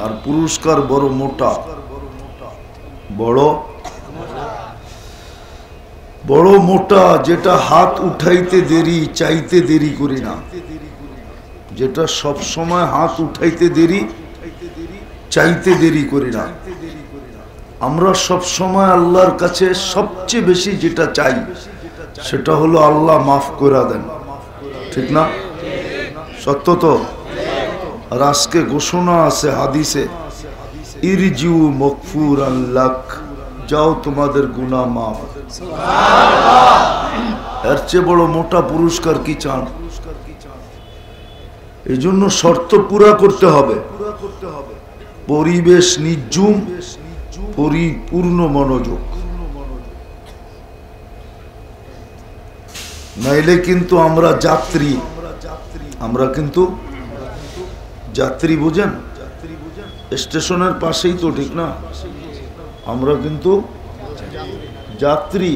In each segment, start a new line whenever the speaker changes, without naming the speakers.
আর পুরস্কার বড় মোটা, বড় বড় মোটা, যেটা হাত উঠাইতে দেরি, চাইতে দেরি করি না, যেটা সব সময় হাত উঠাইতে দেরি, চাইতে দেরি করি না। আমরা সব সময় আল্লাহর কাছে সবচেয়ে বেশি যেটা চাই সেটা হলো আল্লাহ মাফ করে দেন, ঠিক না? সত্য তো? আর আজকে ঘোষণা আছে হাদিসে, ইরজিউ মগফুরান লাক, যাও তোমাদের গুনাহ মাফ। এর চেয়ে বড় মোটা পুরস্কার কি চান? এই জন্য শর্ত পুরা করতে হবে, পরিবেশ নির্জুম, পরিপূর্ণ মনোযোগ, নাইলে কিন্তু আমরা যাত্রী, আমরা কিন্তু যাত্রী, বুঝেন? স্টেশনের পাশেই তো, ঠিক না? আমরা কিন্তু যাত্রী,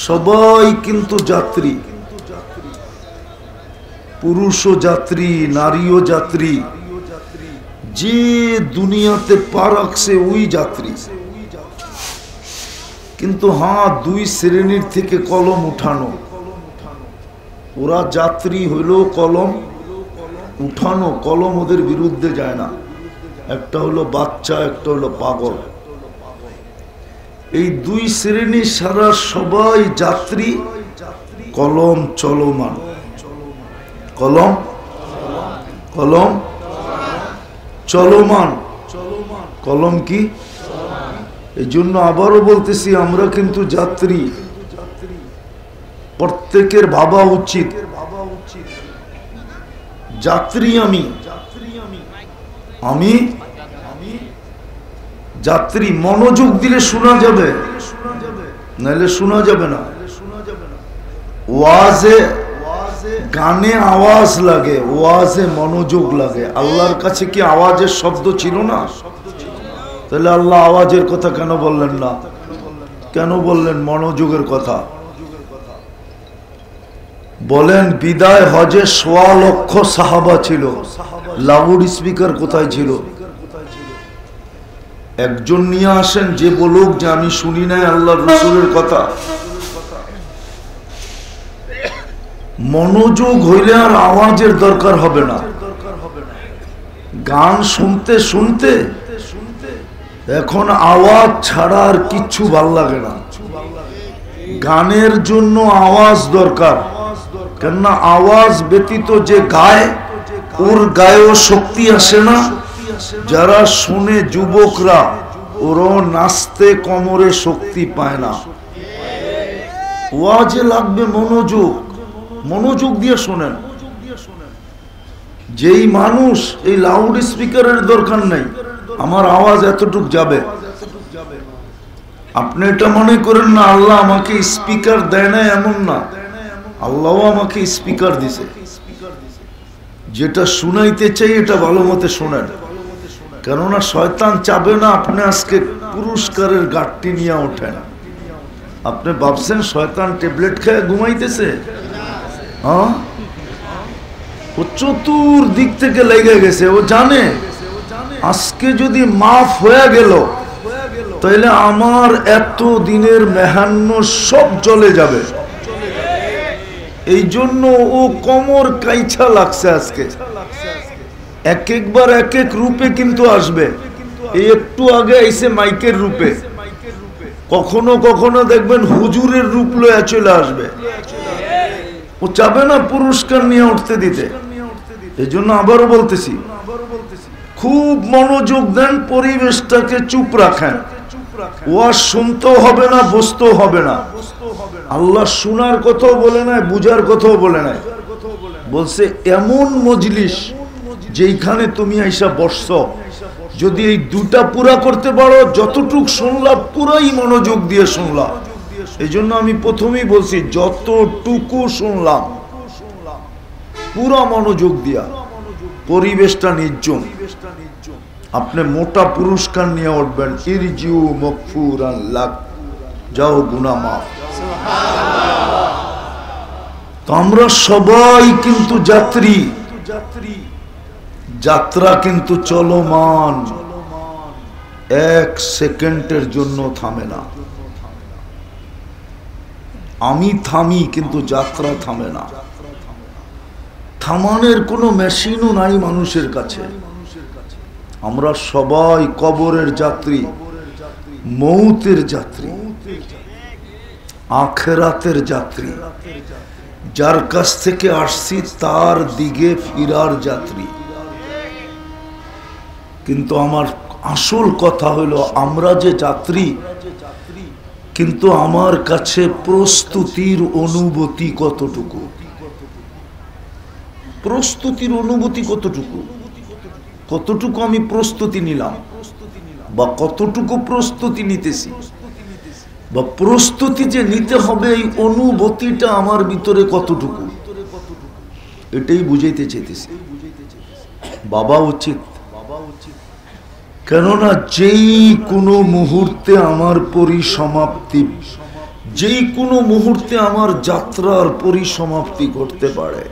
সবাই কিন্তু যাত্রী, পুরুষও যাত্রী, নারীও যাত্রী, যে দুনিয়াতে পা রাখছে ওই যাত্রী। কিন্তু হ্যাঁ, দুই শ্রেণীর থেকে কলম উঠানো, ওরা যাত্রী হইল কলম উঠানো, কলম ওদের বিরুদ্ধে যায় না। একটা হলো বাচ্চা, একটা হলো পাগল। এই দুই শ্রেণী সারা সবাই যাত্রী, কলম চলমান, কলম কলম চলমান, কলম কি? এই জন্য আবারও বলতেছি, আমরা কিন্তু যাত্রী। প্রত্যেকের ভাবা উচিত যাত্রী আমি, আমি যাত্রী। মনোযোগ দিলে শোনা যাবে, নাহলে শোনা যাবে না। ওয়াজে, গানে আওয়াজ লাগে, ওয়াজে মনোযোগ লাগে। আল্লাহর কাছে কি আওয়াজের শব্দ ছিল না? তাহলে আল্লাহ আওয়াজের কথা কেন বললেন না? কেন বললেন মনোযোগের কথা? বলেন, বিদায় হজে ১.৫ লক্ষ সাহাবা ছিল, লাউড স্পিকার কোথায় ছিল? একজন নিয়ে আসেন যে বলুক যে আমি শুনি নাই আল্লাহর রাসূলের কথা। মনোযোগ হইলে আর আওয়াজের দরকার হবে না। গান শুনতে শুনতে এখন আওয়াজ ছাড়া আর কিচ্ছু ভাল লাগে না। গানের জন্য আওয়াজ দরকার, কেননা আওয়াজ ব্যতীত যে গায় ওর গায়েও শক্তি আসে না। যারা শুনে যুবকরা, ওরাও নাচতে কোমরে শক্তি পায় না। ওয়াজে লাগবে মনোযোগ, মনোযোগ দিয়ে শোনেন। যেই মানুষ, এই লাউড স্পিকারের দরকার নাই, আমার আওয়াজ এতটুক যাবে। আপনি এটা মনে করেন না আল্লাহ আমাকে স্পিকার দেয় না, এমন না। আল্লাহ আমাকে স্পিকার দিছে, যেটা শুনাইতে চাই এটা ভালো মতে শোনেন। কেননা শয়তান চাবে না আপনি আজকে পুরস্কারের গাঠটি নিয়ে ওঠেন। আপনি ভাবছেন শয়তান ট্যাবলেট খেয়ে ঘুমাইতেছে? হ্যাঁ, ও চতুর্দিক থেকে লেগে গেছে। ও জানে আজকে যদি মাফ হয়ে গেল তাহলে আমার এত দিনের মেহান্ন সব চলে যাবে। এই জন্য ও কোমর কাইছা লাগছে আজকে। এক একবার এক এক রূপে কিন্তু আসবে। এই একটু আগে এসে মাইকের রূপে, কখনো কখনো দেখবেন হুজুরের রূপ লয়ে চলে আসবে। ও চাবে না পুরস্কার নিয়ে উঠতে দিতে। এই জন্য আবারও বলতেছি, খুব মনোযোগ দেন, পরিবেশটাকে চুপ রাখেন। ওয়াজ শুনতেও হবে না, বসতেও হবে না। আল্লাহ শোনার কথাও বলে নাই, বুঝার কথাও বলে নাই। বলছে এমন মজলিস যেখানে তুমি আইসা বসছ, যদি এই দুটা পুরা করতে পারো, যতটুক শুনলাম পুরাই মনোযোগ দিয়ে শুনলাম। এই জন্য আমি প্রথমেই বলছি, যতটুকু শুনলাম পুরা মনোযোগ দিয়া, পরিবেশটা নির্জম, আপনি মোটা পুরস্কার নিয়ে উঠবেন। ইরজিউ মগফুরান লাক, যাও গুনাহ মাফ। তো আমরা সবাই কিন্তু যাত্রী। যাত্রা কিন্তু চলমান, এক সেকেন্ডের জন্য থামে না। আমি থামি কিন্তু যাত্রা থামে না। থামানোর কোনো মেশিনও নাই মানুষের কাছে। আমরা সবাই কবরের যাত্রী, মৌতের যাত্রী, আখিরাতের যাত্রী। যার কাছ থেকে আসছি তার দিকে ফিরার যাত্রী। কিন্তু আমার আসল কথা হলো আমরা যে যাত্রী, কিন্তু আমার কাছে প্রস্তুতির অনুভূতি কতটুকু, প্রস্তুতির অনুভূতি কতটুকু, কতটুকু আমি প্রস্তুতি নিলাম, বা কতটুকু প্রস্তুতি নিতেছি, বা প্রস্তুতি যে নিতে হবে এই অনুভূতিটা আমার ভিতরে কতটুকু, এটাই বুঝাইতে চাইতেছি। বাবা উচিত, কেননা যেই কোনো মুহূর্তে আমার পরিসমাপ্তি, যেই কোনো মুহূর্তে আমার যাত্রার পরিসমাপ্তি ঘটতে পারে,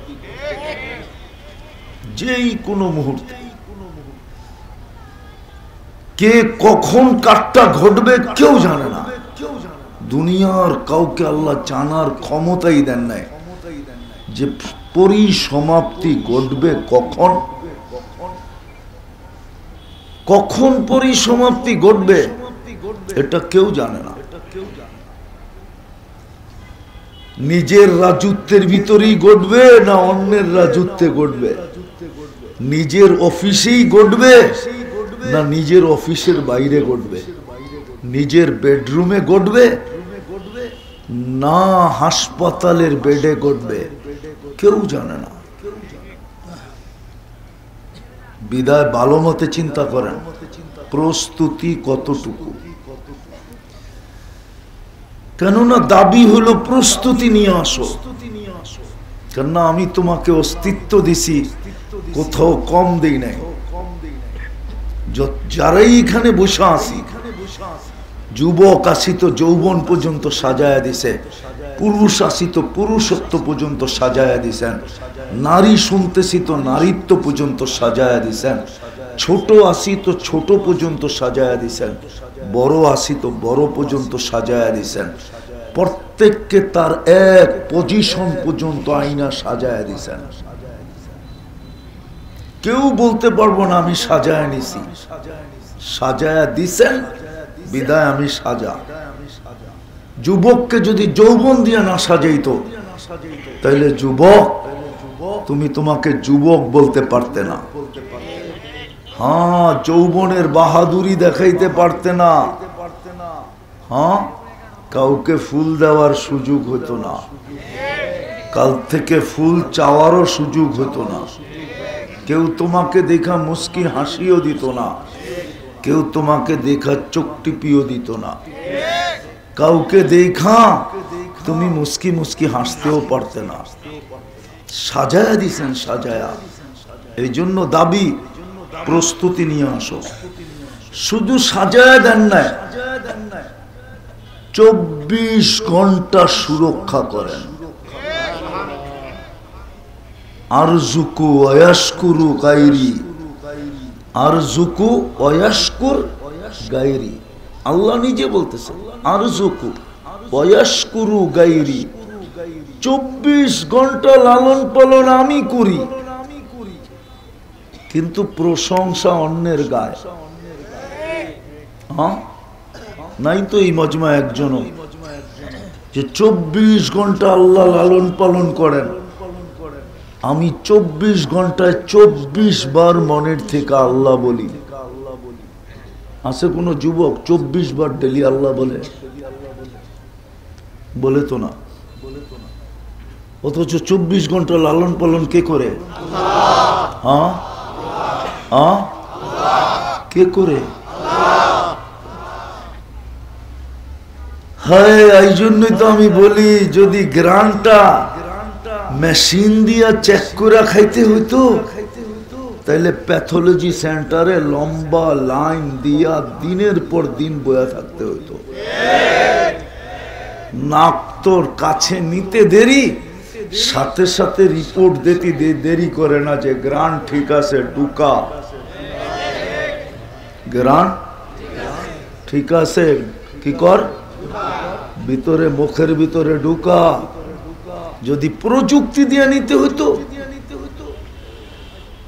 যেই কোনো মুহূর্তে। কে কখন কাটটা ঘটবে কেউ জানে না। দুনিয়ার কাউকে আল্লাহ জানার ক্ষমতাই দেন নাই যে পরিসমাপ্তি ঘটবে কখন, কখন পরিসমাপ্তি ঘটবে এটা কেউ জানে না। নিজের রাজত্বের ভিতরেই ঘটবে না অন্যের রাজত্বে ঘটবে, নিজের অফিসেই ঘটবে না নিজের অফিসের বাইরে ঘটবে, নিজের বেডরুমে ঘটবে না হাসপাতালের বেডে ঘটবে, কেউ জানে না। বিদায় ভালো মতে চিন্তা করেন প্রস্তুতি কতটুকু। কেননা দাবি হলো প্রস্তুতি নিয়ে আসো, কেননা আমি তোমাকে অস্তিত্ব দিছি, কোথাও কম দেই নাই। যারাই এখানে বসে আছি, যুবক আসি তো যৌবন পর্যন্ত সাজায়া দিছে, পুরুষ আসি তো পুরুষত্ব পর্যন্ত সাজায়া দিছেন, নারী শুনতেছি তো নারীত্ব পর্যন্ত সাজায়া দিছেন, ছোট আসি তো ছোট পর্যন্ত সাজায়া দিছেন, বড় আসি তো বড় পর্যন্ত সাজায়া দিছেন। প্রত্যেককে তার এক পজিশন পর্যন্ত আইনা সাজায়া দিছেন। কেউ বলতে পারবো না আমি সাজায়া নিছি, সাজায়া দিছেন বিদায় আমি সাজা। যুবককে যদি যৌবন দিয়ে না সাজাইতো তাহলে যুবক তুমি তোমাকে যুবক বলতে পারতে না। হ্যাঁ, যৌবনের বাহাদুরি দেখাইতে পারতে না। হ্যাঁ, কাউকে ফুল দেওয়ার সুযোগ হতো না, কাল থেকে ফুল চাওয়ারও সুযোগ হতো না, কেউ তোমাকে দেখা মুস্কি হাসিও দিত না, কেউ তোমাকে দেখা চোখ টিপিও দিত না, কাউকে দেখা তুমি মুস্কি মুস্কি হাসতেও পারতে না। সাজায়া দিছেন, সাজায়া। এই জন্য দাবি প্রস্তুতি নিয়ে আসো। শুধু সাজায়া দেন না, 24 ঘন্টা সুরক্ষা করেন। আরজুকু ওয়াশকুরু গায়রি, আরজুকু ওয়াশকুর গায়রি। আল্লাহ নিজে বলতেছে আরজুকু ওয়াশকুরু গায়রি। 24 ঘন্টা লালন পালন আমি করি, কিন্তু প্রশংসা অন্যের গায়ে। হ্যাঁ, নাই তো এই মজমা একজনও যে 24 ঘন্টা আল্লাহ লালন পালন করেন। আমি 24 ঘন্টায় 24 বার মনের থেকে আল্লাহ বলি। আছে কোন যুবক 24 বার ডেলি আল্লাহ বলে? বলে তো না। অথচ 24 ঘন্টা লালন পালন কে করে? হ্যাঁ হ্যাঁ, কে করে? হ্যাঁ, এই জন্যই তো আমি বলি যদি গ্রানটা মেশিন দিয়া চেক করে খাইতে হইতো তাহলে প্যাথোলজি সেন্টারে লম্বা লাইন দিয়া দিনের পর দিন বয়া থাকতে হইতো। নাক তোর কাছে নিতে দেরি, সাথে সাথে রিপোর্ট দিতে দেরি করে না যে গ্রান ঠিক আছে, ঢুকা গ্রান ঠিক আছে, কি কর ভিতরে, মুখের ভিতরে ঢুকা। যদি প্রযুক্তি দিয়ে নিতে হইতো,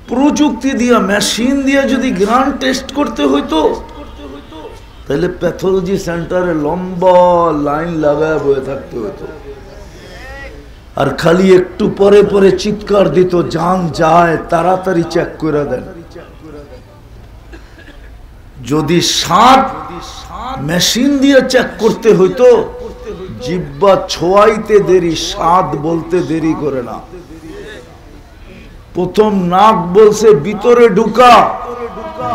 প্রযুক্তি দিয়া মেশিন দিয়ে যদি গ্রান টেস্ট করতে হইতো, তাহলে প্যাথোলজি সেন্টারে লম্বা লাইন লাগায় বয়ে থাকতে হইতো। আর খালি একটু পরে পরে চিৎকার দিত, জান যায়, তাড়াতাড়ি চেক করে দেন। যদি স্বাদ মেশিন দিয়ে চেক করতে হইতো, জিহ্বা ছোঁয়াইতে দেরি, স্বাদ বলতে দেরি করে না। প্রথম নাক বলছে ভিতরে ঢুকা,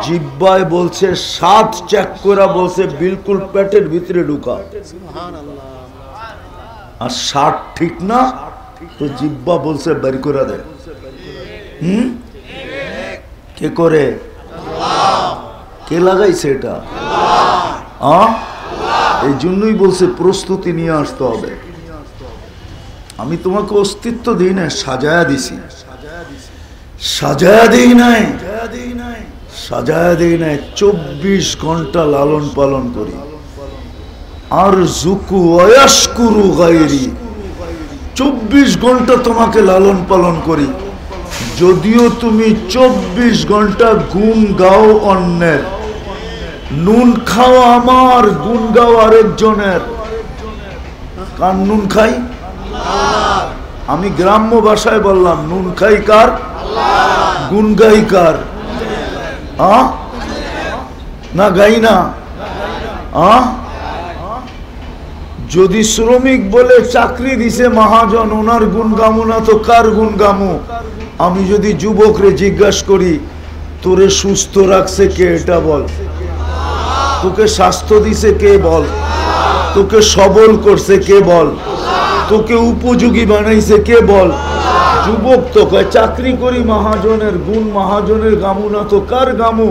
জিহ্বায় বলছে স্বাদ চেক করা, বলছে বিলকুল পেটের ভিতরে ঢুকা। আর স্বাদ ঠিক না তো জিহ্বা বলছে বের করে দেয়। কে করে? কে লাগাইছে এটা? এই জন্যই বলছে প্রস্তুতি নিয়ে আসতে হবে। আমি তোমাকে অস্তিত্ব দিই না, সাজায়া দিছি। সাজায়া দিই নাই, সাজায়া দিই নাই, 24 ঘন্টা লালন পালন করি। আর জুকু অয়াশকুরু গায়রি, 24 ঘন্টা তোমাকে লালন পালন করি। যদিও তুমি 24 ঘন্টা গুণ গাও অন্যের, নুন খাও আমার, গুণ গাও আরেকজনের। কার নুন খাই? আমি গ্রাম্য ভাষায় বললাম, নুন খাই কার? গুণ গাই কার? না গাই না। যদি শ্রমিক বলে চাকরি দিছে মহাজন, ওনার গুণ গামু না তো কার গুণ গামু? আমি যদি যুবকরে জিজ্ঞাসা করি, তোরে সুস্থ রাখছে কে, এটা বল। তোকে স্বাস্থ্য দিছে কে, বল। তোকে সবল করছে কে, বল। তোকে উপযোগী বানাইছে কে, বল। যুবক তো কয় চাকরি করি মহাজনের, গুণ মহাজনের গামু না তো কার গামু?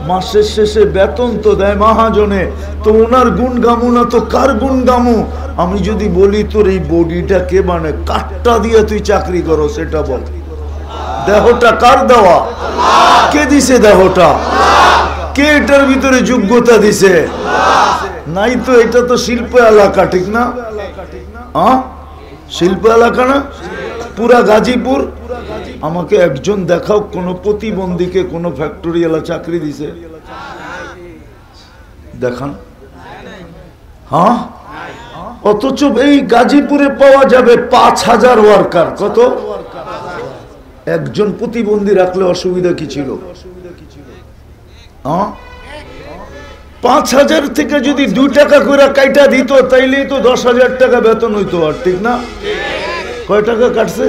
মাসের শেষে বেতন তো দেয় মহাজনে, তো ওনার গুণ গামু না তো কার গুণ গামু? আমি যদি বলি তোর এই বডিটা কে বানে, কাঠটা দিয়ে তুই চাকরি করো, সেটা বল। দেহটা কার দেওয়া? কে দিছে দেহটা? কে এটার ভিতরে যোগ্যতা দিছে? নাই তো। এটা তো শিল্প এলাকা, ঠিক না? শিল্প এলাকা না পুরা গাজীপুর? আমাকে একজন দেখাও কোন প্রতিবন্ধীকে কোন ফ্যাক্টরি এলা চাকরি দিছে, দেখান। অথচ এই গাজীপুরে পাওয়া যাবে 5000 ওয়ার্কার। কত? একজন প্রতিবন্ধী রাখলে অসুবিধা কি ছিল? 5000 থেকে যদি 2 টাকা করে কাইটা দিত, তাইলেই তো 10,000 টাকা বেতন হইতো। আর ঠিক না? কয় টাকা কাটছে?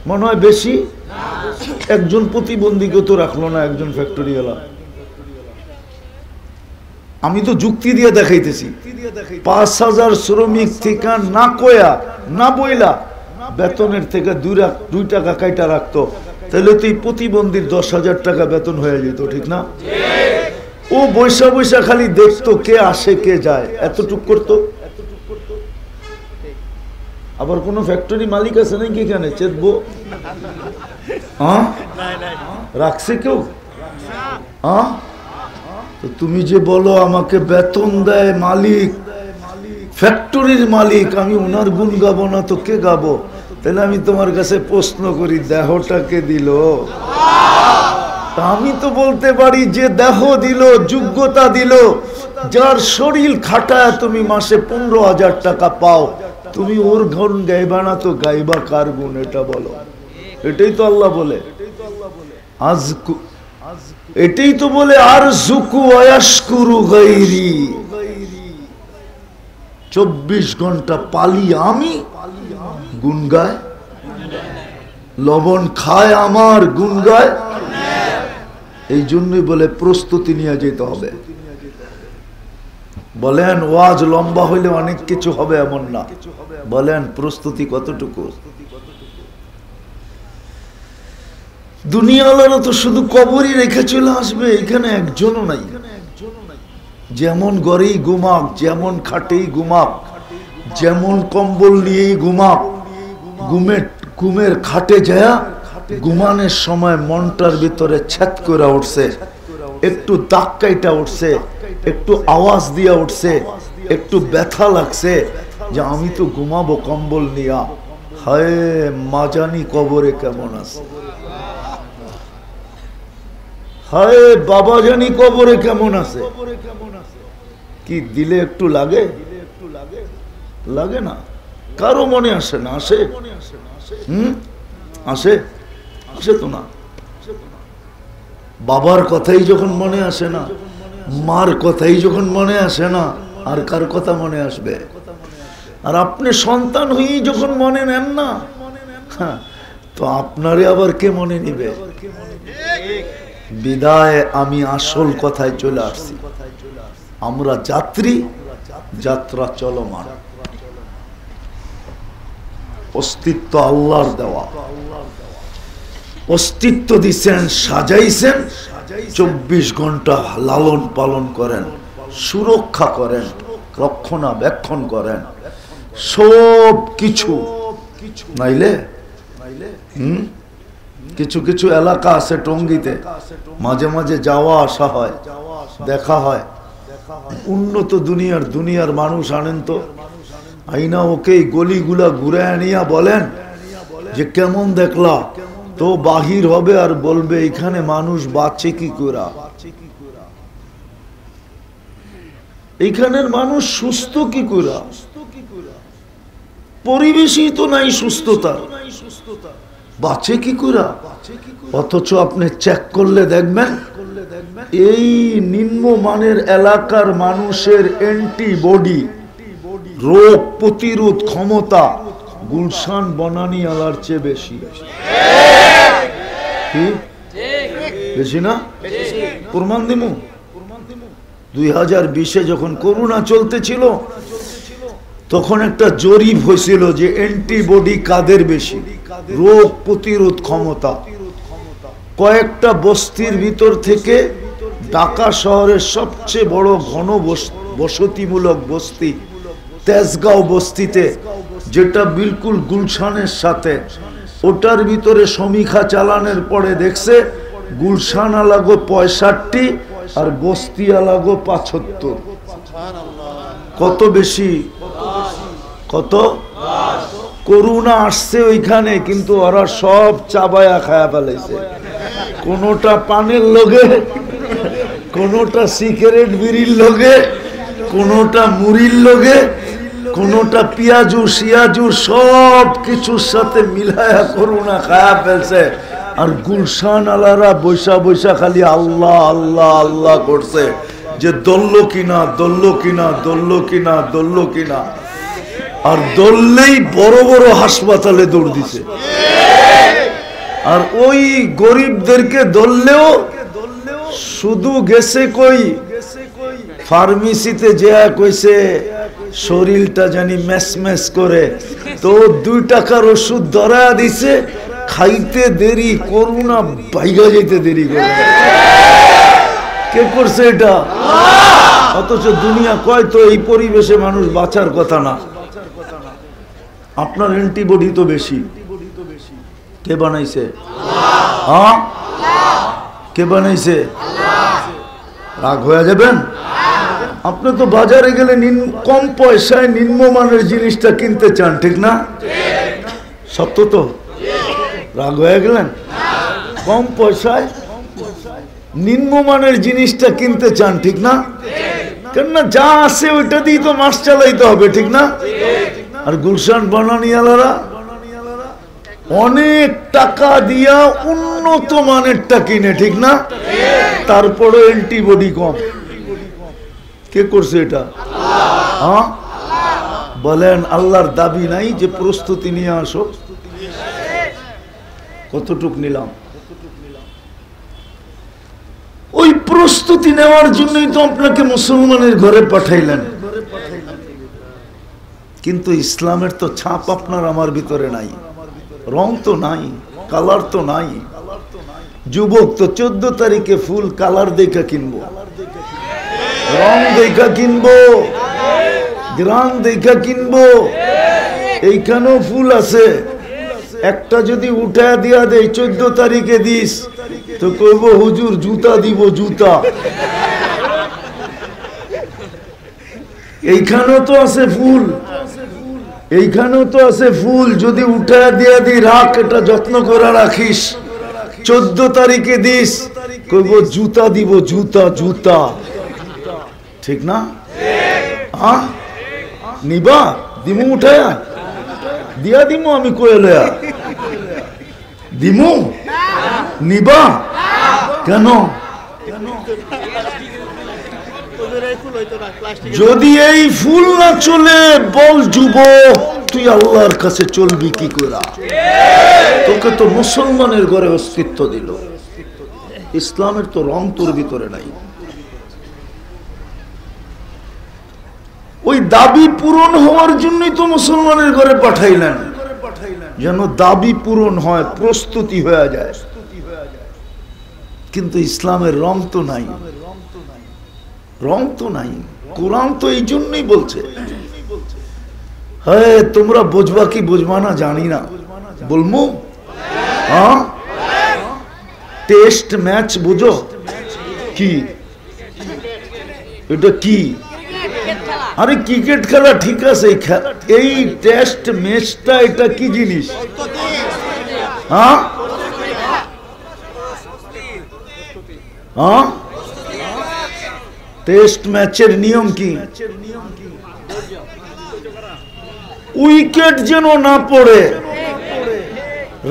মনে হয় বেশি। একজন প্রতিবন্ধীকে তো রাখলো না একজন ফ্যাক্টরি এলা। আমি তো যুক্তি দিয়ে দেখাইতেছি। 5000 শ্রমিক থেকে না কয়া না বইলা বেতনের থেকে 2 টাকা কাইটা রাখতো, তাহলে তো এই প্রতিবন্ধীর 10,000 টাকা বেতন হয়ে যেত, ঠিক না? ও বৈশা বৈশা খালি দেখতো কে আসে কে যায়, এতটুক করতো। আবার কোন ফ্যাক্টরি মালিক আছে নাকি এখানে চেতবো? রাখছে কেউ? তো তুমি যে বলো আমাকে বেতন দেয় মালিক, ফ্যাক্টরির মালিক, আমি ওনার গুণ গাবো না তো কে গাবো? তাহলে আমি তোমার কাছে প্রশ্ন করি, দেহটাকে দিল? আমি তো বলতে পারি যে দেহ দিল, যোগ্যতা দিল, যার শরীর খাটায় তুমি মাসে 15,000 টাকা পাও, তুমি ওর গুণ গাইবা না তো গাইবা কার গুণ? এটা বলো। এটাই তো আল্লাহ বলে, এটাই তো বলে আর জুকু আয়াশকুরু গায়রি। 24 ঘন্টা পালি আমি, গুণ গায়। লবণ খায় আমার, গুণ গায়। এই জন্যই বলে প্রস্তুতি নিয়ে যেতে হবে। বলেন ওয়াজ লম্বা হইলে অনেক কিছু হবে এমন না, বলেন প্রস্তুতি কতটুকু? দুনিয়াওয়ালারা তো শুধু কবরই রেখে চলে আসবে, এখানে একজনও নাই। যেমন ঘরেই ঘুমাক, যেমন খাটেই ঘুমাক, যেমন কম্বল নিয়েই ঘুমাক, ঘুমের খাটে যায় ঘুমানোর সময় মনটার ভিতরে ছেদ করে উঠছে, একটু দাক্কাইটা উঠছে, একটু আওয়াজ দিয়া উঠছে, একটু ব্যথা লাগছে যে আমি তো ঘুমাবো কম্বল নিয়া। হায় মা জানি কবরে কেমন আছে, হায় বাবা জানি কবরে কেমন আছে। কি দিলে একটু লাগে? লাগে না, কারো মনে আসে না? আসে? আসে? আসে তো না। বাবার কথাই যখন মনে আসে না, মার কথাই যখন মনে আসে না, আর কার কথা মনে আসবে? আর আপনি সন্তান হয়েই যখন মনে নেন না, তো আপনারে আবার কে মনে নিবে? বিদায় আমি আসল কথায় চলে আসছি। আমরা যাত্রী, যাত্রা চলমান। অস্তিত্ব আল্লাহর দেওয়া, অস্তিত্ব দিচ্ছেন, সাজাইছেন, 24 ঘন্টা লালন পালন করেন, সুরক্ষা করেন, রক্ষণাবেক্ষণ করেন, সব কিছু। নাইলে কিছু কিছু এলাকা আছে টঙ্গীতে, মাঝে মাঝে যাওয়া আসা হয়, দেখা হয়। উন্নত দুনিয়ার মানুষ আনেন তো, আইনা ওকে গলিগুলা ঘুরে আনিয়া বলেন যে কেমন দেখলা, তো বাহির হবে আর বলবে এখানে মানুষ বাঁচে কি করে, এইখানের মানুষ সুস্থ কি করে, পরিবেশই তো নাই সুস্থতা, বাঁচে কি করে। অথচ আপনি চেক করলে দেখবেন এই নিম্নমানের এলাকার মানুষের অ্যান্টিবডি, রোগ প্রতিরোধ ক্ষমতা গুলশান বনানী আলার চেয়ে বেশি। কি বেশি না? প্রমাণ দিমু। 2020-এ যখন করোনা চলতেছিল, তখন একটা জরিপ হয়েছিল যে অ্যান্টিবডি কাদের বেশি, রোগ প্রতিরোধ ক্ষমতা। কয়েকটা বস্তির ভিতর থেকে ঢাকা শহরের সবচেয়ে বড় ঘন বসতিমূলক বস্তি তেজগাঁও বস্তিতে, যেটা বিলকুল গুলশানের সাথে, ওটার ভিতরে সমীক্ষা চালানোর পরে দেখছে গুলশান আলাগো 65 আর বস্তি আলাগো 75। কত বেশি? কত? করোনা আসছে ওইখানে, কিন্তু ওরা সব চাবায়া খায়া ফেলাইছে। কোনোটা পানের লগে, কোনোটা সিগারেট বিড়ির লগে, কোনোটা মুড়ির লগে, কোনোটা পিয়াজু শিয়াজু, সব কিছুর সাথে মিলায়া করোনা খায়া ফেলছে। আর গুলশান আলারা বৈশা বৈশা খালি আল্লাহ আল্লাহ আল্লাহ করছে যে দলল কিনা, দলল কিনা, দলল কিনা, দলল কিনা। আর দললেই বড় বড় হাসপাতালে দৌড় দিছে। আর ওই গরিবদেরকে দললেও শুধু গেছে কই ফার্মেসিতে যে কইছে শরীরটা জানি ম্যাস ম্যাস করে, তো 2 টাকার ওষুধ ধরা দিছে, খাইতে দেরি, করোনা বাইগা যেতে দেরি করে। কে করছে এটা? অথচ দুনিয়া কয় তো এই পরিবেশে মানুষ বাঁচার কথা না। আপনার অ্যান্টিবডি তো বেশি। কে বানাইছে? হ্যাঁ, কে বানাইছে? রাগ হয়ে যাবেন? আপনি তো বাজারে গেলে কম পয়সায় নিম্নমানের জিনিসটা কিনতে চান, ঠিক না? সত্য তো? রাগ হয়ে গেলেন? কম পয়সায় নিম্নমানের জিনিসটা কিনতে চান, ঠিক না? কেননা যা আছে ওইটা দিয়ে তো মাস চালাইতে হবে, ঠিক না? আর গুলশান বনানীওয়ালারা অনেক টাকা দিয়া উন্নত মানেরটা কিনে, ঠিক না? তারপরে অ্যান্টিবডি কম। কে করছে এটা? হ্যাঁ বলেন, আল্লাহর দাবি নাই যে প্রস্তুতি নিয়ে আসো? কতটুক নিলাম? ওই প্রস্তুতি নেওয়ার জন্যই তো আপনাকে মুসলমানের ঘরে পাঠাইলেন। কিন্তু ইসলামের তো ছাপ আপনার আমার ভিতরে নাই, রং তো নাই, কালার তো নাই। যুবক তো 14 তারিখে ফুল কালার দেখা কিনবো, রং দেখা কিনবো, গ্রাম দেখা কিনবো। এইখানেও ফুল আছে, একটা যদি উঠা দিয়া দেয় 14 তারিখে দিস তো কইব হুজুর জুতা দিব জুতা। এইখানেও তো আছে ফুল, এইখানেও তো আছে ফুল, যদি উঠা দিয়া দি রাখ, এটা যত্ন করে রাখিস, 14 তারিখে দিস কইব জুতা দিব জুতা জুতা। ঠিক না? নিবা দিমু উঠায়া দিয়া দিমু, আমি কইলয়া দিমু নিবা কেন? যদি এই ফুল না চলে বল যুবক তুই আল্লাহর কাছে চলবি কি করে? তোকে তো মুসলমানের ঘরে অস্তিত্ব দিল, ইসলামের তো রং তোর ভিতরে নাই। ওই দাবি পূরণ হওয়ার জন্যই তো মুসলমানের ঘরে পাঠাইলেন, যেন দাবি পূরণ হয়, প্রস্তুতি হয়ে যায়। কিন্তু ইসলামের রং তো নাই, রং তো নাই। কোরআন তো এই জন্যই বলছে, হ্যাঁ তোমরা বুঝবা কি বুঝবা না জানি না, বলমু হ্যাঁ টেস্ট ম্যাচ বুঝো কি? এটা কি? আরে ক্রিকেট খেলা ঠিক আছে, এই টেস্ট ম্যাচটা এটা কি জিনিস? হ্যাঁ হ্যাঁ টেস্ট ম্যাচের নিয়ম কি? উইকেট যেন না পড়ে,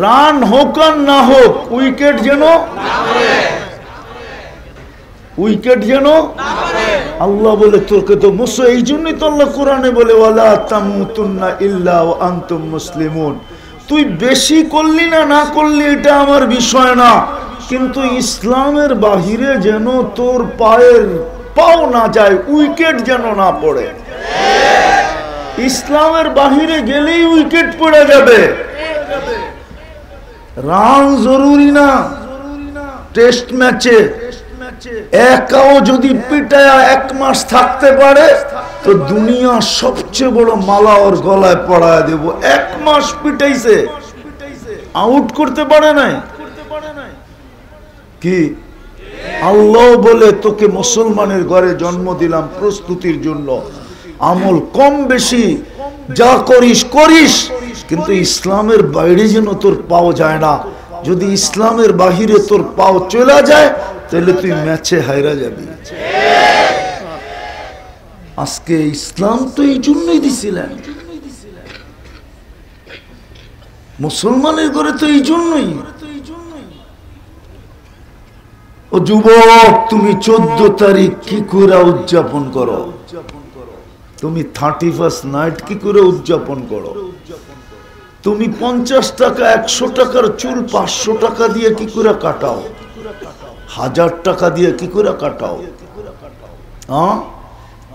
রান হোক আর না হোক, উইকেট যেন উইকেট যেন আল্লাহ বলে তোকে তো মুসো। এই জন্যই তো আল্লাহ কোরআনে বলে ওয়ালা তামুতুন্না ইল্লা ওয়া আনতুম মুসলিমুন। তুই বেশি করলি না না করলি এটা আমার বিষয় না, কিন্তু ইসলামের বাহিরে যেন তোর পায়ের পাও না যায়, উইকেট যেন না পড়ে। ইসলামের বাহিরে গেলেই উইকেট পড়ে যাবে। রান জরুরি না টেস্ট ম্যাচে, একাও যদি পিটায়া 1 মাস থাকতে পারে তো দুনিয়া সবচেয়ে বড় মালা ওর গলায় পড়ায় দেব। 1 মাস পিটাইছে, আউট করতে পারে নাই কি? আল্লাহ বলে তোকে মুসলমানের ঘরে জন্ম দিলাম প্রস্তুতির জন্য, আমল কম বেশি যা করিস করিস, কিন্তু ইসলামের বাইরে যেন তোর পাও যায় না। যদি ইসলামের বাহিরে তোর পাও চলে যায় তাহলে তুই ম্যাচে হাইরা যাবি। আজকে ইসলাম তো এই জন্যই দিছিলেন, মুসলমানের ঘরে তো এই জন্যই। ও যুবক, তুমি 14 তারিখ কি করে উদযাপন করো? তুমি 31st নাইট কি করে উদযাপন করো? তুমি 50 টাকা 100 টাকার চুল 500 টাকা দিয়ে কি করে কাটাও? 1000 টাকা দিয়ে কি করে কাটাও? হ্যাঁ,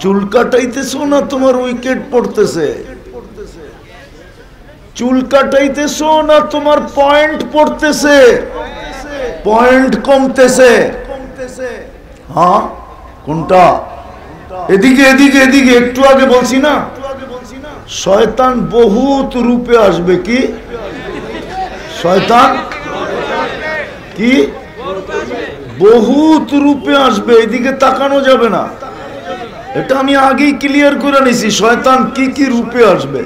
চুল কাটাইতেছো না তোমার উইকেট পড়তেছে? চুল কাটাইতেছো না তোমার পয়েন্ট পড়তেছে, পয়েন্ট কমতেছে? হ্যাঁ কোনটা? এদিকে এদিকে এদিকে একটু আগে বলছি না, শয়তান বহুত রূপে আসবে। কি শয়তান? কি বহুত রূপে আসবে, এদিকে তাকানো যাবে না। এটা আমি আগেই ক্লিয়ার করে নিছি, শয়তান কি কি রূপে আসবে।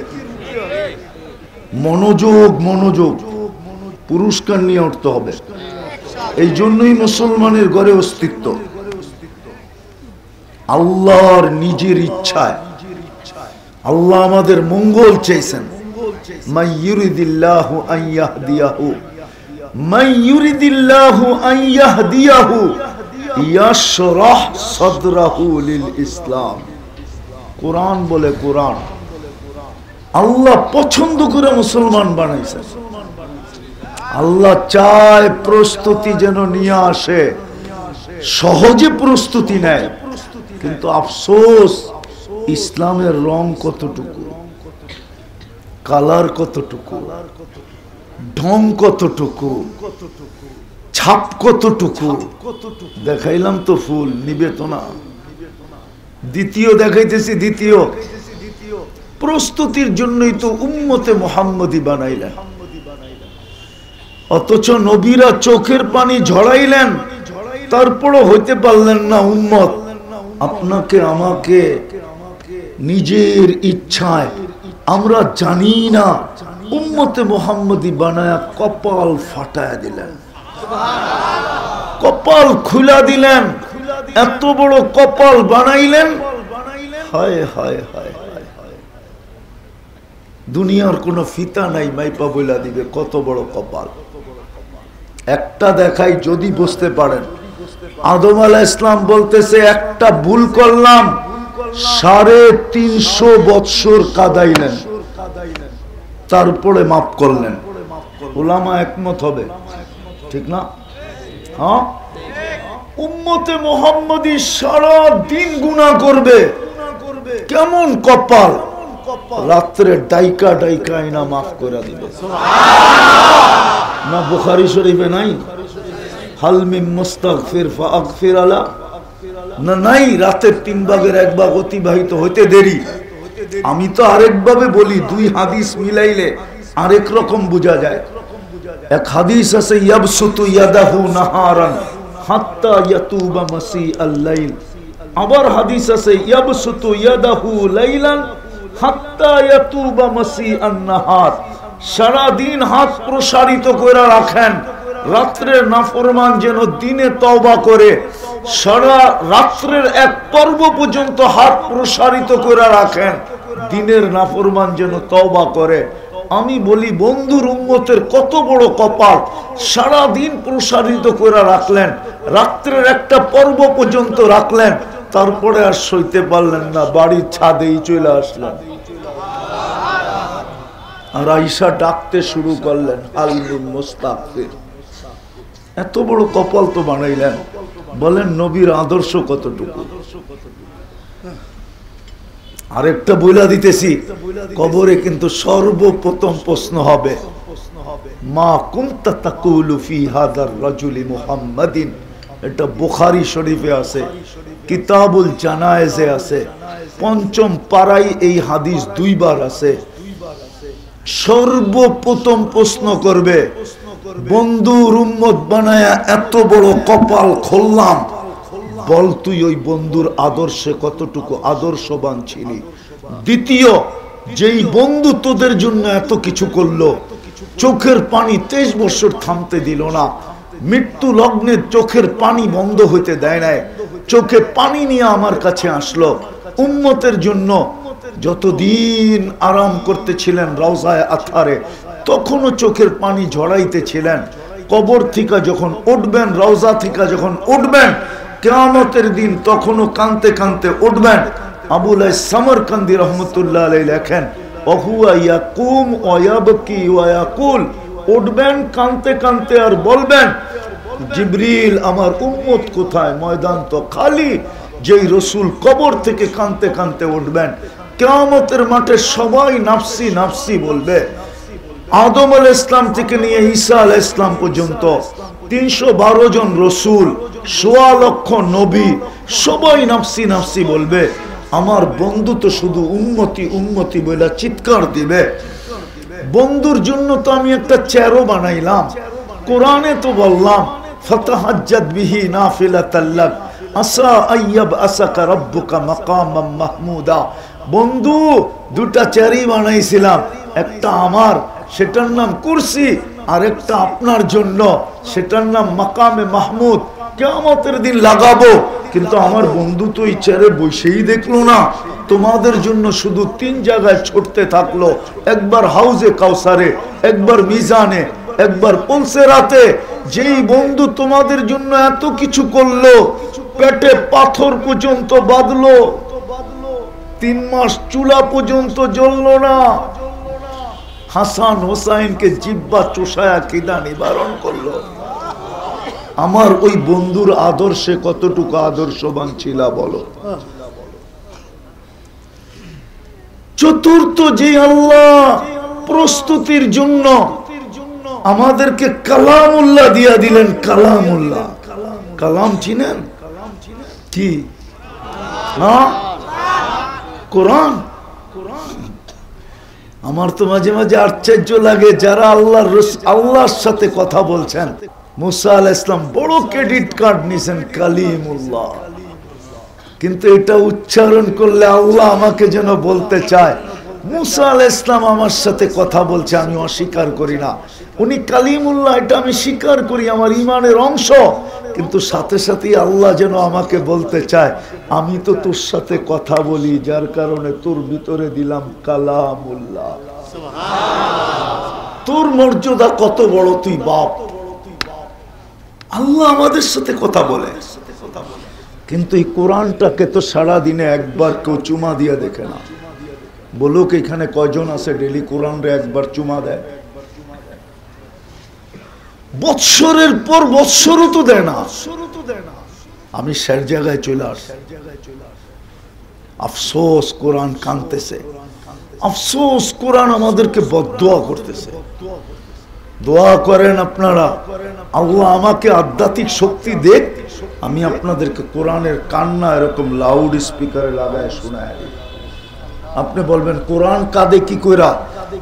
মনোযোগ মনোযোগ, পুরস্কার নিয়ে উঠতে হবে। এই জন্যই মুসলমানের ঘরে অস্তিত্ব। আল্লাহর নিজের ইচ্ছায় আল্লাহ আমাদের মঙ্গল চাইছেন। মান ইউরিদিল্লাহু আন ইয়াহদিয়াহু, মান ইউরিদিল্লাহু আন ইয়াহদিয়াহু ইয়াশরাহ সাদরাহু লিল ইসলাম। কোরআন বলে, কোরআন আল্লাহ পছন্দ করে মুসলমান বানাইছেন। আল্লাহ চায় প্রস্তুতি যেন নিয়ে আসে, সহজে প্রস্তুতি নেয়। কিন্তু আফসোস, ইসলামের রং কতটুকু, কালার কতটুকু, ঢং কতটুকু, ছাপ কতটুকু। দেখাইলাম তো ফুল, নিবে তো না। দ্বিতীয় দেখাইতেছি, দ্বিতীয় প্রস্তুতির জন্যই তো উম্মতে মুহাম্মদী বানাইলেন। অথচ নবীরা চোখের পানি ঝরাইলেন, তারপরও হইতে পারলেন না উম্মত। আপনাকে আমাকে নিজের ইচ্ছায় আমরা জানি না উম্মতে মুহাম্মদী বানায়া কপাল ফাটায়া দিলেন, কপাল খুলা দিলেন, এত বড় কপাল বানাইলেন। হায় হায় হায় হায় হায়, দুনিয়ার কোনো ফিতা নাই মাইপা বইলা দিবে কত বড় কপাল। একটা দেখাই যদি বুঝতে পারেন, আদম আলাইহিস সালাম বলতেছে একটা ভুল করলাম, 350 বৎসর কাঁদাইলেন, তারপরে মাফ করলেন। উলামা একমত হবে, ঠিক না? হ্যাঁ, উম্মতে মুহাম্মদী সারা দিন গুনাহ করবে, কেমন কপাল, রাত্রে ডাইকা ডাইকা না মাফ করে দিবে। না বুখারী শরীফে নাই হাল মিন মুস্তাগফির ফাগফির আলা, না নাই, রাতের 3 ভাগের 1 ভাগ অতিবাহিত হইতে দেরি। আমি তো আরেক ভাবে বলি, 2 হাদিস মিলাইলে আরেক রকম বোঝা যায়। এক হাদিস আছে ইয়াবসুতু ইয়াদাহু নাহারান হাত্তা ইয়াতুবা মাসিআল লাইল, আবার হাদিস আছে ইয়াবসুতু ইয়াদাহু লাইলান হাত্তা ইয়াতুবা মাসিআন নাহার, সারা দিন হাত প্রসারিত করে রাখেন, রাত্রের নাফরমান যেন দিনে তওবা করে। সারা রাত্রের এক পর্ব পর্যন্ত হাত প্রসারিত করে রাখেন, দিনের নাফরমান যেন তওবা করে। আমি বলি বন্ধুর উম্মতের কত বড় কপাল, সারা দিন প্রসারিত করে রাখলেন, রাত্রের একটা পর্ব পর্যন্ত রাখলেন, তারপরে আর সইতে পারলেন না, বাড়ির ছাদেই চলে আসলেন। আর আয়েশা ডাকতে শুরু করলেন আল-মিন মুস্তাগফির। এত বড় কপাল তো বানাইলেন, বলেন নবীর আদর্শ কতটুকু। আরেকটা বইলা দিতেছি, কবরে কিন্তু সর্বপ্রথম প্রশ্ন হবে মা কুনতা তাকুলু ফি হাদার রাজুলি মুহাম্মাদিন। এটা বুখারী শরীফে আছে, কিতাবুল জানায়েজে আছে, 5ম পারায় এই হাদিস 2 বার আছে। সর্বপ্রথম প্রশ্ন করবে, বন্ধুর উম্মত বানায়া এত বড় কপাল খুললাম, বল তুই ওই বন্ধুর আদর্শে কতটুকু আদর্শবান ছিলি। দ্বিতীয়, যেই বন্ধু তোদের জন্য এত কিছু করলো, চোখের পানি 23 বছর থামতে দিল না, মৃত্যু লগ্নে চোখের পানি বন্ধ হইতে দেয় নাই, চোখে পানি নিয়ে আমার কাছে আসলো উম্মতের জন্য। যতদিন আরাম করতেছিলেন রওজায়ে আতহারে, তখনও চোখের পানি ঝরাইতেছিলেন। কবর থেকে যখন উঠবেন, রওজা থেকে যখন উঠবেন কিয়ামতের দিন, তখনও কাঁদতে কাঁদতে উঠবেন। আবুল সামরকান্দি রহমতুল্লাহ আলাইহি লেখেন, ওহুয়া ইয়াকুম ওয়া ইয়াবকি ওয়া ইয়াকুল, উঠবেন কাঁদতে কাঁদতে আর বলবেন, জিবরিল আমার উম্মত কোথায়, ময়দান তো খালি। যেই রসুল কবর থেকে কাঁদতে কাঁদতে উঠবেন, কিয়ামতের মাঠে সবাই নাফসি নাফসি বলবে। আদম আলাইহিস সালাম থেকে নিয়ে ঈসা আলাইহিস সালাম পর্যন্ত 312 জন রসুল, 1.25 লক্ষ নবী, সবাই নাফসি নাফসি বলবে। আমার বন্ধু তো শুধু উম্মতি উম্মতি বলে চিৎকার দিবে। বন্ধুর জন্য তো আমি একটা চেয়ারও বানাইলাম, কোরআনে তো বললাম ফাতাহাজ্জাত বিহি নাফিলাতাল লাক আসা আইয়াব আসাকা রাব্বুকা মাকামাম মাহমুদা। বন্ধু 2টা চেয়ারই বানাইছিলাম, একটা আমার, সেটার নাম কুরসি, আর একটা আপনার জন্য, সেটার নাম মাকামে মাহমুদ। কিয়ামতের দিন লাগাবো, কিন্তু আমার বন্ধু তো এই চেয়ারে বসেই দেখলো না, তোমাদের জন্য শুধু 3 জায়গায় ছুটতে থাকলো, একবার হাউজে কাউসারে, একবার মিজানে, একবার পুলসেরাতে। যেই বন্ধু তোমাদের জন্য এত কিছু করলো, পেটে পাথর পর্যন্ত বাঁধলো, 3 মাস চুলা পর্যন্ত জ্বললো না, হাসান হোসাইনকে জিব্বা চোষায়া খিদা নিবারণ করলো, আমার ওই বন্ধুর আদর্শে কতটুকু আদর্শবান ছিল বলো। চতুর্থ, যে আল্লাহ প্রস্তুতির জন্য আমাদেরকে কালামুল্লাহ দিয়া দিলেন। কালামুল্লাহ, কালাম চিনেন কি? কোরআন। আমার তো মাঝে মাঝে আশ্চর্য লাগে যারা আল্লাহর সাথে কথা বলছেন। মুসা আলাইহিস সালাম বড় ক্রেডিট কার্ড নিছেন কালিমুল্লাহ, কিন্তু এটা উচ্চারণ করলে আল্লাহ আমাকে যেন বলতে চায় মুসা আলাইহিস সালাম আমার সাথে কথা বলছে, আমি অস্বীকার করি না। উনি কালিমুল্লাহ, এটা আমি স্বীকার করি, আমার ঈমানের অংশ, কিন্তু সাথে সাথে আল্লাহ যেন আমাকে বলতে চায় আমি তো তোর সাথে কথা বলি, যার কারণে তোর ভিতরে দিলাম কালামুল্লাহ। তোর মর্যাদা কত বড়, তুই বাপ। আল্লাহ আমাদের সাথে কথা বলে, কিন্তু এই কোরআনটাকে তো সারা দিনে একবার কেউ চুমা দিয়ে দেখে না। বলুক এখানে কয়জন আছে ডেলি কোরআনরে একবার চুমা দেয়? বৎসরের পর বৎসরও তো দেয় না। আমি স্যার জায়গায় চলে আসি, আফসোস কোরআন কাঁদতেছে, আফসোস কোরআন আমাদেরকে বদদোয়া করতেছে। দোয়া করেন আপনারা, আল্লাহ আমাকে আধ্যাত্মিক শক্তি দেখ, আমি আপনাদেরকে কোরআনের কান্না এরকম লাউড স্পিকারে লাগায় শোনায়। আপনি বলবেন কোরআন কাঁদে কি কইরা,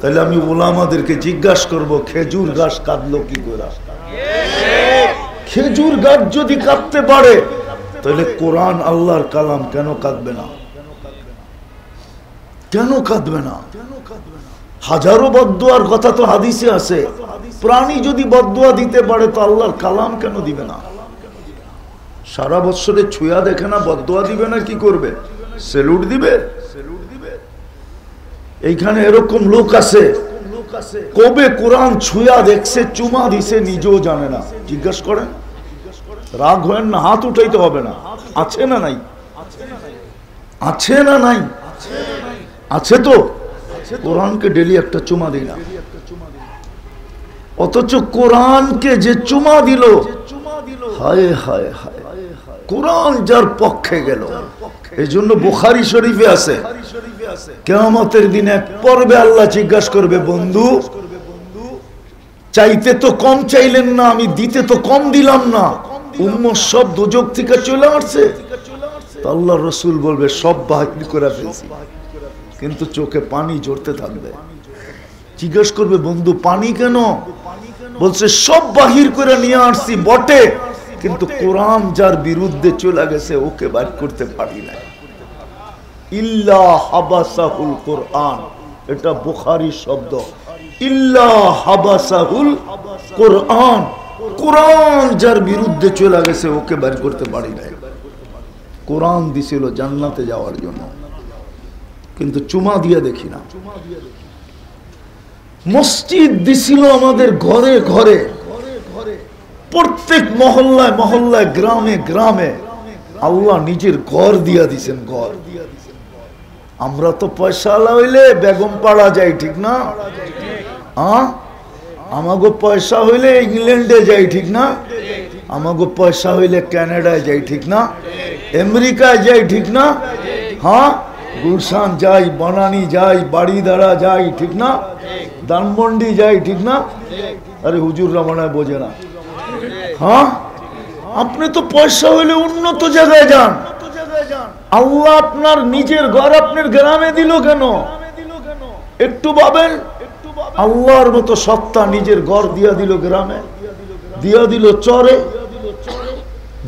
তাহলে আমি ওলামাদেরকে জিজ্ঞাসা করব খেজুর গাছ কাঁদলো কি কইরা? খেজুর গাছ যদি কাঁদতে পারে তাহলে কোরআন আল্লাহর কালাম কেন কাঁদবে না? কেন কাঁদবে না? হাজারো বদদুয়ার কথা তো হাদিসে আছে। প্রাণী যদি বদদুয়া দিতে পারে তো আল্লাহর কালাম কেন দিবে না? সারা বছরে ছুঁয়া দেখে না, বদদুয়া দিবে না? কি করবে? সেলুট দিবে? এইখানে এরকম লোক আছে কবে কোরআন ছুঁয়া দেখছে, চুমা দিছে, নিজেও জানে না। জিজ্ঞাসা করেন, রাগ হয় না, হাত উঠাইতে হবে না। আছে না নাই? আছে না নাই? আছে তো। কোরআনকে ডেলি একটা চুমা দিই না, অথচ কোরআনকে যে চুমা দিল, হায় হায় হায়, কোরআন যার পক্ষে গেল। এই জন্য বুখারী শরীফে আছে কিয়ামতের দিনে এক পর্বে আল্লাহ জিজ্ঞাসা করবে, বন্ধু চাইতে তো কম চাইলেন না, আমি দিতে তো কম দিলাম না, উম্মত সব দোজখ থেকে চলে আসছে। আল্লাহ রাসূল বলবে সব বাহির করে ফেলছি, কিন্তু চোখে পানি ঝরতে থাকবে। জিজ্ঞাসা করবে, বন্ধু পানি কেন? বলছে সব বাহির করে নিয়ে আসছি বটে, কিন্তু কোরআন যার বিরুদ্ধে চলে গেছে ওকে বাইর করতে পারি না। ইল্লা হাবাসাহুল কোরআন, এটা বুখারী শব্দ। ইল্লা হাবাসাহুল কোরআন, কোরআন যার বিরুদ্ধে চলে গেছে ওকে বাইর করতে পারি না। কোরআন দিছিল জান্নাতে যাওয়ার জন্য, কিন্তু চুমা দিয়ে দেখি না। মসজিদ দিছিল আমাদের ঘরে ঘরে, প্রত্যেক মহল্লায় মহল্লায়, গ্রামে গ্রামে আল্লাহ নিজের ঘর দিয়া দিছেন। ঘর আমরা তো পয়সা হইলে বেগম পাড়া যাই, ঠিক না? আমাগো পয়সা হইলে ইংল্যান্ডে যাই, ঠিক না? আমাগো পয়সা হইলে কানাডায় যাই, ঠিক না? আমেরিকায় যাই, ঠিক না? হ্যাঁ, গুলশান যাই, বনানী যাই, বাড়িধারা যাই, ঠিক না? ধানমন্ডি যাই, ঠিক না? আরে হুজুররা মনে হয় বোঝে না। হ্যাঁ, আপনি তো পয়সা হইলে উন্নত জায়গায় যান। আল্লাহ আপনার নিজের ঘর আপনার গ্রামে দিল কেন? একটু ভাবেন। আল্লাহর মতো সত্তা নিজের ঘর দিয়া দিল গ্রামে, দিয়া দিল চরে,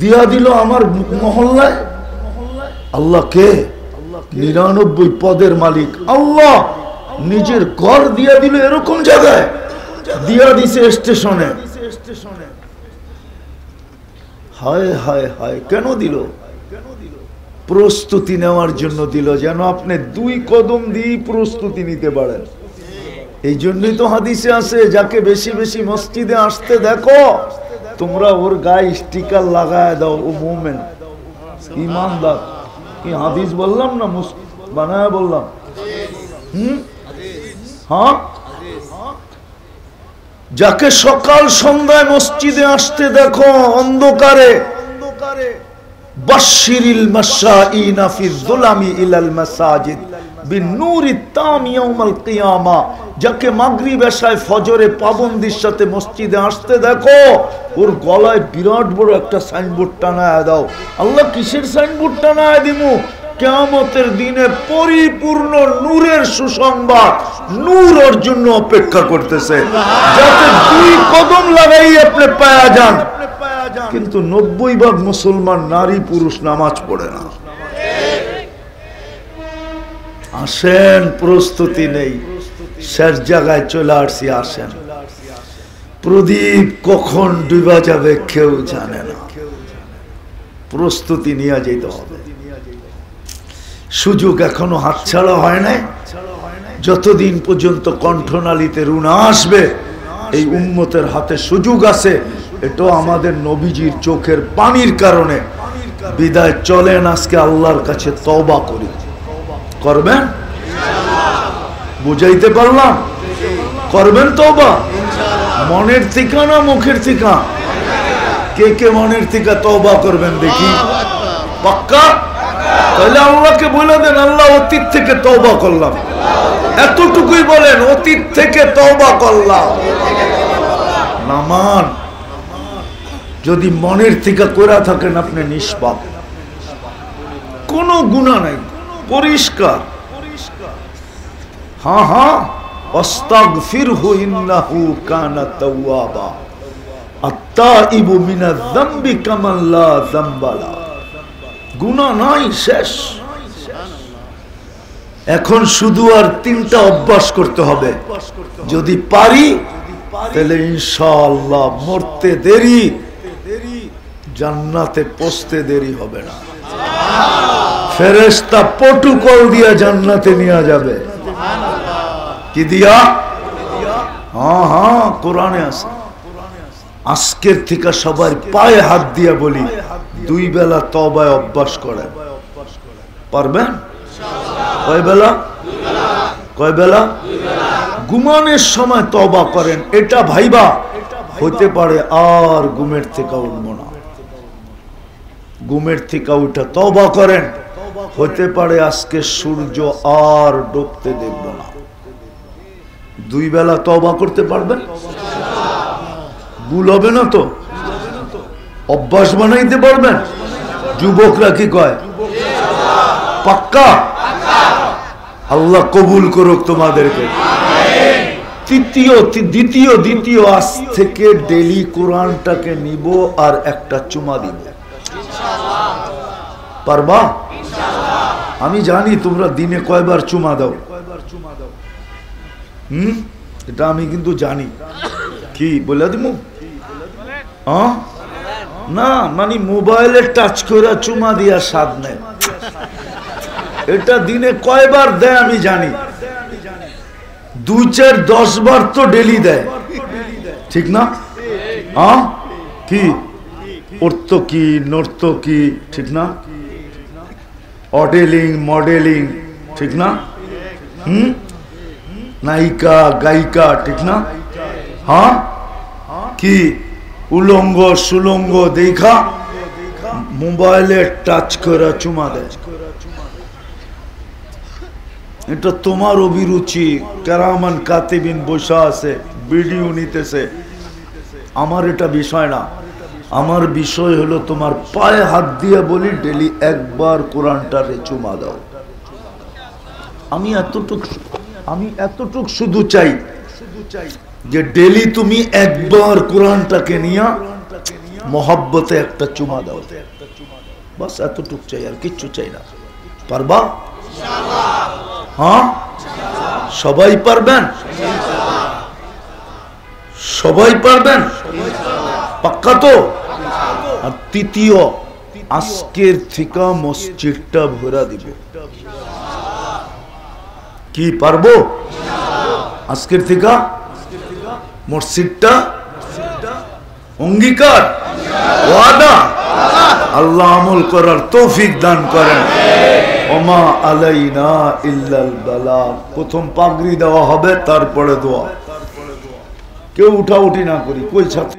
দিয়া দিল আমার মহল্লায়। আল্লাহ কে? 99 পদের মালিক আল্লাহ। নিজের ঘর দিয়া দিল এরকম জায়গায়, দিয়া দিছে স্টেশনে। হায় হায় হায়, কেন দিল? প্রস্তুতি নেওয়ার জন্য দিল, যেন আপনি 2 কদম দিয়ে প্রস্তুতি নিতে পারেন। এই জন্যই তো হাদিসে আছে, যাকে বেশি বেশি মসজিদে আসতে দেখো তোমরা ওর গায়ে স্টিকার লাগায় দাও, ও মুমিন ঈমানদার। কি হাদিস বললাম না, বানায় বললাম? হ্যাঁ, যাকে সকাল সন্ধ্যায় মসজিদে আসতে দেখো অন্ধকারে, বাশশিরিল মাশাঈনা ফিয যুলামি ইলাল মাসাজিদ বিন্নুরিত তাম ইয়াউমাল কিয়ামা। যাকে মাগরিব এশায় ফজরে পাবন্দির সাথে মসজিদে আসতে দেখো, ওর গলায় বিরাট বড় একটা সাইনবোর্ড টানায় দাও। আল্লাহ কিসের সাইনবোর্ড টানায় দিমু? কিয়ামতের দিনে পরিপূর্ণ নূরের সুসংবাদ, নূর ওর জন্য অপেক্ষা করতেছে, যাতে 2 কদম লাগাই আপনি পায়া যান। কিন্তু 90% মুসলমান নারী পুরুষ নামাজ পড়ে না। আসেন, প্রস্তুতি নেই, শেষ জায়গায় চলে আসছি। আসেন, প্রদীপ কখন ডুবা যাবে কেউ জানে না, প্রস্তুতি নিয়ে যেতে হবে। সুযোগ এখনো হাতছাড়া হয় নাই। যতদিন পর্যন্ত কণ্ঠনালীতে রুণ আসবে, এই উম্মতের হাতে সুযোগ আছে। এটাও আমাদের নবীজির চোখের পানির কারণে। বিদায় চলেন, আজকে আল্লাহর কাছে তওবা করি। করবেন? বুঝাইতে পারলাম? করবেন তওবা? মনের থেকে না মুখের থেকে? কে কে মনের থেকে তওবা করবেন দেখি? পাক্কা? তাহলে আল্লাহকে বলে দেন, আল্লাহ অতীত থেকে তওবা করলাম। এতটুকুই বলেন, অতীত থেকে তওবা করলাম। নামান যদি মনের থেকে কইরা থাকেন, আপনি নিষ্পাপ, কোনো গুনাহ নাই, পরিষ্কার। হ্যাঁ হ্যাঁ, আস্তাগফিরহু ইন্নাহু কানা তাওয়াবা, আত-তাইবু মিনাজ যামবি কামান লা যামবা লা। গুনাহ নাই, শেষ। এখন শুধু আর 3টা অভ্যাস করতে হবে। যদি পারি তাহলে ইনশাআল্লাহ মরতে দেরি, জান্নাতে পৌঁছতে দেরি হবে না। ফেরেশতা প্রটোকল দিয়া জান্নাতে নিয়ে যাবে। কি দিয়া? হ্যাঁ হ্যাঁ, কোরআনে আছে। আজকের থেকে সবার পায়ে হাত দিয়া বলি, 2 বেলা তওবায় অভ্যাস করেন। পারবেন? কয় বেলা? কয় বেলা? ঘুমানোর সময় তওবা করেন। এটা ভাইবা হতে পারে আর ঘুমের থেকে উঠব না। ঘুমের থেকে উঠে তওবা করেন, হতে পারে আজকে সূর্য আর ডুবতে দেখব না। 2 বেলা তওবা করতে পারবেন? ভুল হবে না তো? অভ্যাস বানাইতে পারবেন? যুবকরা কি কয়? পাক্কা? আল্লাহ কবুল করুক তোমাদেরকে। দ্বিতীয় আজ থেকে ডেলি কোরআনটাকে নিব আর একটা চুমা দিব। পারবা? আমি জানি তোমরা দিনে কয়বার চুমা দাও। এটা আমি কিন্তু জানি। কি বলে দিব? না, মানে মোবাইলে টাচ করে চুমা দিয়া স্বাদ নেই। এটা দিনে কয়বার দেয় আমি জানি। 2, 4, 10 বার তো ডেলি দেয়, ঠিক না? কি অর্থকি নর্তকি, ঠিক না? অডেলিং মডেলিং, ঠিক না? নায়িকা গায়িকা, ঠিক না? হ্যাঁ, কি উলঙ্গ সুলঙ্গ দেখা মোবাইলে টাচ করে চুমা দেয়। এটা তোমার অভিরুচি। কেরামান কাতিবিন বসা আছে, ভিডিও নিতেছে। আমার এটা বিষয় না। আমার বিষয় হলো তোমার পায়ে হাত দিয়ে বলি, ডেলি একবার কোরআনটারে চুমা দাও। আমি এতটুক শুধু চাই যে ডেলি তুমি একবার কোরআনটাকে নিয়ে মহব্বতে একটা চুমা দাও। বাস এতটুক চাই, আর কিচ্ছু চাই না। পারবা? হ্যাঁ, সবাই পারবেন? সবাই পারবেন? পাক্কা তো? আর তৃতীয়, আজকের থেকে মসজিদটা ভরা দিব। কি পারবো? আজকের থেকে মসজিদটা অঙ্গীকার, ওয়াদা। আল্লাহ আমল করার তৌফিক দান করেন। ওমা আলাইনা ইল্লাল বালাগ। প্রথম পাগড়ি দেওয়া হবে, তারপরে দোয়া। কেউ উঠাউঠি না করি। কই ছাত্র